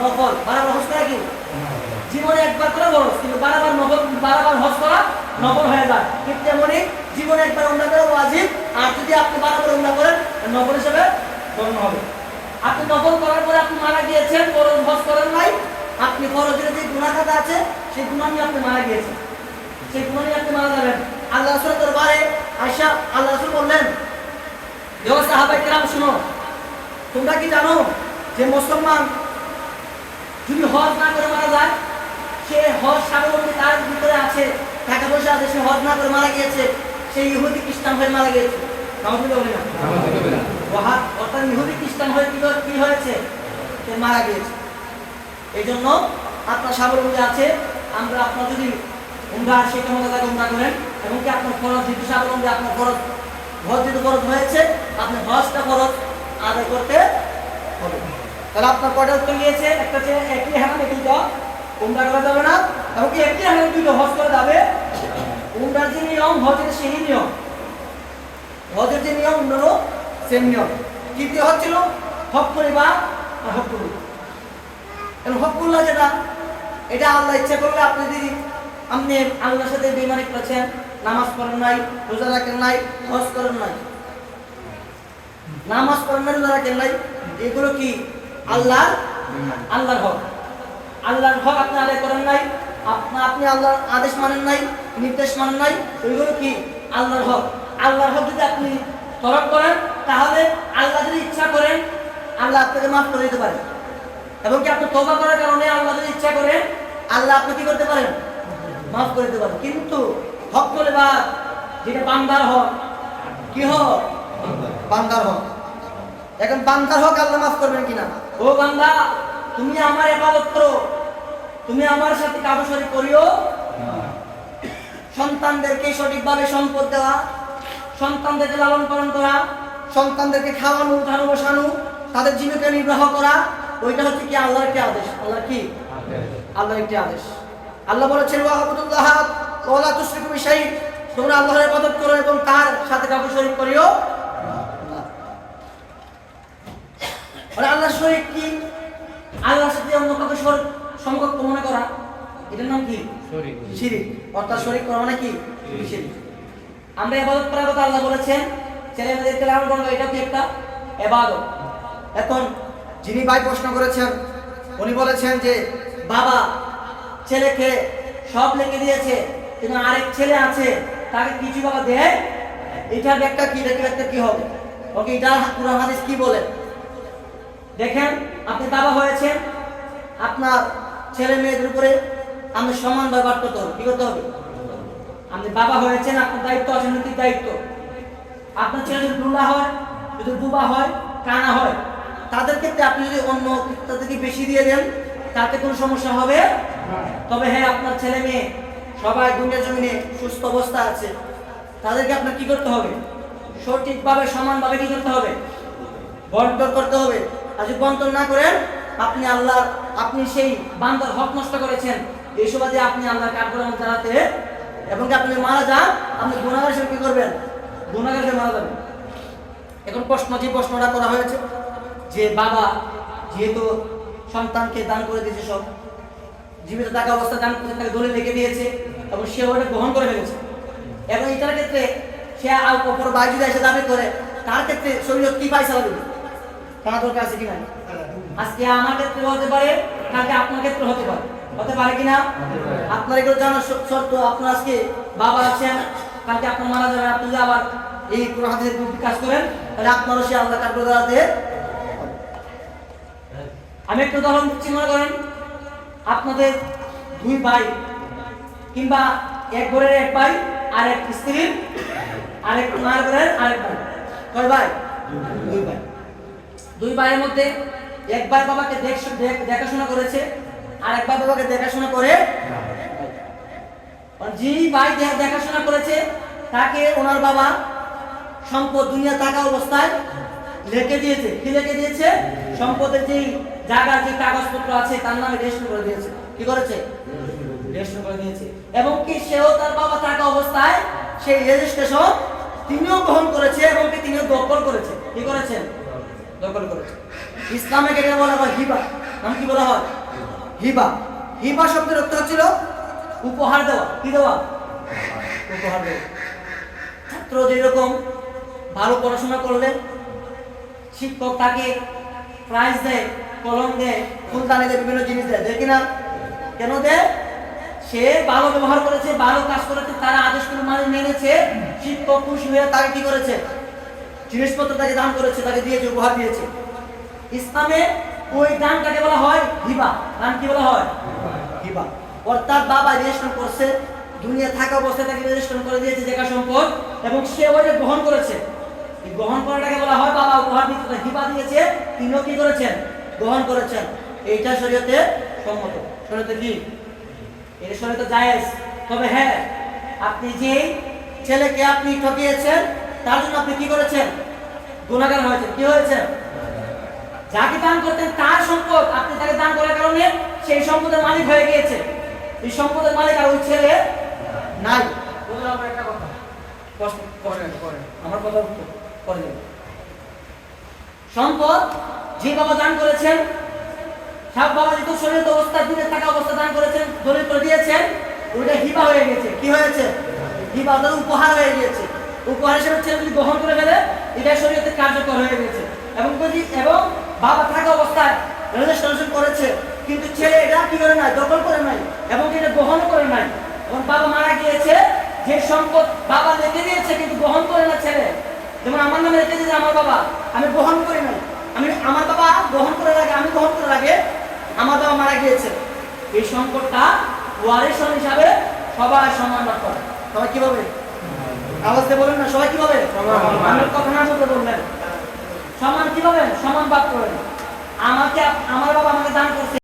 নফল। বারবার হজ করা কি জীবনে একবার করে ফরজ, কিন্তু বারবার নফল, বারবার হজ করা নফল হয়ে যায়। ঠিক তেমনি জীবনে একবার উমরা করা ওয়াজিব, আর যদি আপনি বারবার উমরা করেন নফল হিসেবে গণ্য হবে। আপনি নফল করার পরে আপনি মারা গিয়েছেন, ফরজ হজ করেন নাই, আপনি ফরজের যে গুনাহ খাতা আছে সেই গুনাহ নিয়ে আপনি মারা গিয়েছেন, সেই গুনাহ নিয়ে আপনি মারা যাবেন। আল্লাহ রাসূলের দরবারে আয়েশা আল্লাহ রাসূল বললেন, হে সাহাবায়ে কেরাম শুনো, তোমরা কি জানো যে মুসলমান যদি হজ না করে মারা যায়, সে হজ স্বাবলম্বী তার ভিতরে আছে, টাকা পয়সা আছে, সে হজ না করে মারা গিয়েছে, সে ইহুদি খ্রিস্টান হয়ে মারা গিয়েছে। অর্থাৎ ইহুদি খ্রিস্টান হয়ে কি হয়েছে, সে মারা গিয়েছে। এই জন্য আপনার স্বাবলম্বী আছে, আমরা আপনার যদি উমরা সেই ক্ষমতা থাকে উমরা করেন, এবং কি আপনার ফরজ যেহেতু স্বাবলম্বী, আপনার ফরজ হজ যেহেতু ফরজ হয়েছে, আপনি হজটা ফরজ আদায় করতে হবে। তাহলে আপনার কয়টা উত্তর গিয়েছে? একটা হচ্ছে একই হারাম একই জ উমরা করা যাবে না, এবং কি একই হারাম দুটো হজ করা যাবে। উমরার যে নিয়ম হজের সেই নিয়ম, হজের যে নিয়ম উমরারও সেম নিয়ম। তৃতীয় হচ্ছিল হক করিবা আর হক করিবা। এবং হকুল্লাহ যেটা, এটা আল্লাহ ইচ্ছা করলে আপনি যদি আপনি আল্লাহর সাথে বেঈমানি করেছেন, নামাজ পড়েন নাই, রোজা রাখেন নাই, হজ করেন নাই, নামাজ পড়েন নাই, রোজা রাখেন নাই, এগুলো কি আল্লাহর হক। আল্লাহর হক আপনি আদায় করেন নাই, আপনি আল্লাহর আদেশ মানেন নাই, নির্দেশ মানেন নাই, ওইগুলো কি আল্লাহর হক। আল্লাহর হক যদি আপনি তরক করেন, তাহলে আল্লাহ যদি ইচ্ছা করেন আল্লাহ আপনাকে মাফ করে দিতে পারেন, এবং কি আপনি তওবা করার কারণে আল্লাহ যদি ইচ্ছা করেন আল্লাহ আপনি কি করতে পারেন, মাফ করে দিতে পারেন। কিন্তু হক বলে বা যেটা বান্দার হক, কি হক? বান্দার হক। এখন বান্দার হক আল্লাহ মাফ করবেন কিনা? ও বান্দা, তুমি আমার ইবাদত করো, তুমি আমার সাথে কারো শরীক করিও। সন্তানদেরকে সঠিকভাবে সম্পদ দেওয়া, সন্তানদেরকে লালন পালন করা, সন্তানদেরকে খাওয়ানো, উঠানো, বসানো, তাদের জীবিকা নির্বাহ করা, ওইটা হচ্ছে কি আল্লাহর একটি আদেশ। আল্লাহর কি? আল্লাহর একটি আদেশ। আল্লাহ বলেছেন ওয়াহবুদুল্লাহ ওয়া লা তুশরিকু বিশাই, তোমরা আল্লাহর ইবাদত করো এবং তার সাথে কাউকে শরীক করিও না। আর আল্লাহর শরীক কি? আল্লাহর সাথে অন্য কাউকে সমকক্ষ মনে করা, এটার নাম কি? শিরক। অর্থাৎ শরীক করা মানে কি? শিরক। আমরা ইবাদত করার কথা আল্লাহ বলেছেন, ছেলেমেয়েদেরকে লালন পালন করা, এটাও কি একটা ইবাদত। এখন যিনি ভাই প্রশ্ন করেছেন উনি বলেছেন যে বাবা ছেলেকে সব লিখে দিয়েছে, কিন্তু আরেক ছেলে আছে তাকে কিছু বাবা দেয়, এটার ব্যাখ্যা কি? ব্যাখ্যা কি হবে? ওকে, এটা কুরআন হাদিস কি বলে? দেখেন, আপনি বাবা হয়েছেন, আপনার ছেলে মেয়েদের উপরে আপনি সমান ব্যবহার করতে হবে। কি করতে হবে? আপনি বাবা হয়েছেন, আপনার দায়িত্ব আছে, নৈতিক দায়িত্ব। আপনার ছেলে যদি লুলা হয়, যদি বুবা হয়, কানা হয়, তাদের ক্ষেত্রে আপনি যদি অন্য তাদেরকে বেশি দিয়ে দেন তাতে কোনো সমস্যা হবে? তবে হ্যাঁ, আপনার ছেলে মেয়ে সবাই দুনিয়ার জমিনে সুস্থ অবস্থা আছে, তাদেরকে আপনার কি করতে হবে? সঠিকভাবে সমানভাবে কি করতে হবে? বন্টন করতে হবে। আর যদি বন্টন না করেন, আপনি সেই বান্দার হক নষ্ট করেছেন। এই সুবাদে আপনি আল্লাহর কাঠগড়ায় দাঁড়াতে, এবং আপনি মারা যান, আপনি গুনাহগার হিসেবে কি করবেন? গুনাহগার হিসেবে মারা যাবেন। এখন যে প্রশ্নটা করা হয়েছে যে বাবা যেহেতু সন্তানকে দান করে দিয়েছে, সব জীবিত থাকা অবস্থা দান করে তাকে দলিল রেখে দিয়েছে, এবং সে ওটা গ্রহণ করে ফেলেছে, এবং এটার ক্ষেত্রে সে অপর ভাই যদি এসে দাবি করে, তার ক্ষেত্রে শরীয়ত কি ফায়সালা দেবে? জানা দরকার আছে কিনা? আজকে আমার ক্ষেত্রে হতে পারে, কালকে আপনার ক্ষেত্রে হতে পারে কিনা? আপনার এগুলো জানার শর্ত, আপনার আজকে বাবা আছেন, কালকে আপনার মারা যাবেন, আপনি যদি আবার এই কোরআন হাদিসের বিরুদ্ধে কাজ করেন, তাহলে আপনারও সে আল্লাহ কাঠ করে দাঁড়াতে। আমি একটু উদাহরণ দিচ্ছি। মনে করেন আপনাদের দুই ভাই, কিংবা এক ঘরের এক ভাই আর এক স্ত্রীর আরেক মায়ের ঘরের আরেক ভাই। কয় ভাই? দুই ভাই। দুই ভাইয়ের মধ্যে এক ভাই বাবাকে দেখাশোনা করেছে, আর এক ভাই বাবাকে দেখাশোনা করে। যে ভাই দেখাশোনা করেছে তাকে ওনার বাবা সম্পদ দুনিয়া থাকা অবস্থায় লিখে দিয়েছে। কি লিখে দিয়েছে? সম্পদের যেই জায়গার যে কাগজপত্র আছে তার নামে রেজিস্ট্রি করে দিয়েছে। কি করেছে? রেজিস্ট্রি করে দিয়েছে। এবং কি সেও তার বাবা থাকা অবস্থায় সেই রেজিস্ট্রেশন তিনিও গ্রহণ করেছে, এবং কি তিনিও দখল করেছে। কি করেছেন? দখল করেছে। ইসলামে এটা বলা হয় হিবা। নাম কি বলা হয়? হিবা। হিবা শব্দের অর্থ হচ্ছিল উপহার দেওয়া। কি দেওয়া? উপহার দেওয়া। ছাত্র যেরকম ভালো পড়াশোনা করলে শিক্ষক তাকে প্রাইজ দেয়, কলম দেয়, ফুলদানি দেয়, বিভিন্ন জিনিস দেয়, দেয় কিনা? কেন দেয়? সে ভালো ব্যবহার করেছে, ভালো কাজ করেছে, তারা আদেশগুলো মেনেছে, শিক্ষক খুশি হয়ে তাকে কি করেছে? জিনিসপত্র তাকে দান করেছে, তাকে দিয়েছে, উপহার দিয়েছে। ইসলামে ওই দানটাকে বলা হয় হিবা। দান কি বলা হয়? হিবা। অর্থাৎ বাবা রেজিস্ট্রেশন করছে, দুনিয়া থাকা অবস্থায় তাকে রেজিস্ট্রেশন করে দিয়েছে জায়গা সম্পদ, এবং সে ওইটা গ্রহণ করেছে। এই গ্রহণ করাটাকে বলা হয় বাবা উপহার দিতে, হিবা দিয়েছে, তিনিও কি করেছেন? গ্রহণ করেছেন। এইটা শরীয়তে সম্মত। শরীয়তে কি? এটা শরীয়তে জায়েজ। তবে হ্যাঁ, আপনি যে ছেলেকে আপনি ঠকিয়েছেন তার জন্য আপনি কি করেছেন? গুনাহগার হয়েছেন। কি হয়েছে? যাকে দান করতেন তার সম্পদ আপনি তাকে দান করার কারণে সেই সম্পদের মালিক হয়ে গিয়েছে। এই সম্পদের মালিক আর ওই ছেলে নাই। বললাম একটা কথা, আমার কথা করে দেব। সম্পদ যে বাবা দান করেছেন, সব বাবা যেহেতু শরীর অবস্থা, দূরে থাকা অবস্থা দান করেছেন, দলিল করে দিয়েছেন, ওইটা হিবা হয়ে গেছে। কি হয়েছে? হিবা, অর্থাৎ উপহার হয়ে গিয়েছে। উপহার হিসেবে ছেলে যদি গ্রহণ করে ফেলে, এটা শরীয়তে কার্যকর হয়ে গেছে। এবং বাবা থাকা অবস্থায় রেজিস্ট্রেশন করেছে, কিন্তু ছেলে এটা কি করে নাই? দখল করে নাই, এবং এটা গ্রহণ করে নাই। এবং বাবা মারা গিয়েছে, যে সম্পদ বাবা রেখে দিয়েছে কিন্তু গ্রহণ করে না ছেলে, যেমন আমার নামে রেখে দিয়েছে আমার বাবা, আমি গ্রহণ করি নাই, আমার বাবা গ্রহণ করে লাগে, আমি গ্রহণ করে লাগে, আমার বাবা মারা গিয়েছে, এই সম্পদটা ওয়ারিশ হিসাবে সবাই সমান ভাগ করে। সবাই কিভাবে? আওয়াজ দিয়ে বলেন না, সবাই কিভাবে? আমার কথা না বলতে বললেন। সমান কিভাবে? সমান ভাগ করেন।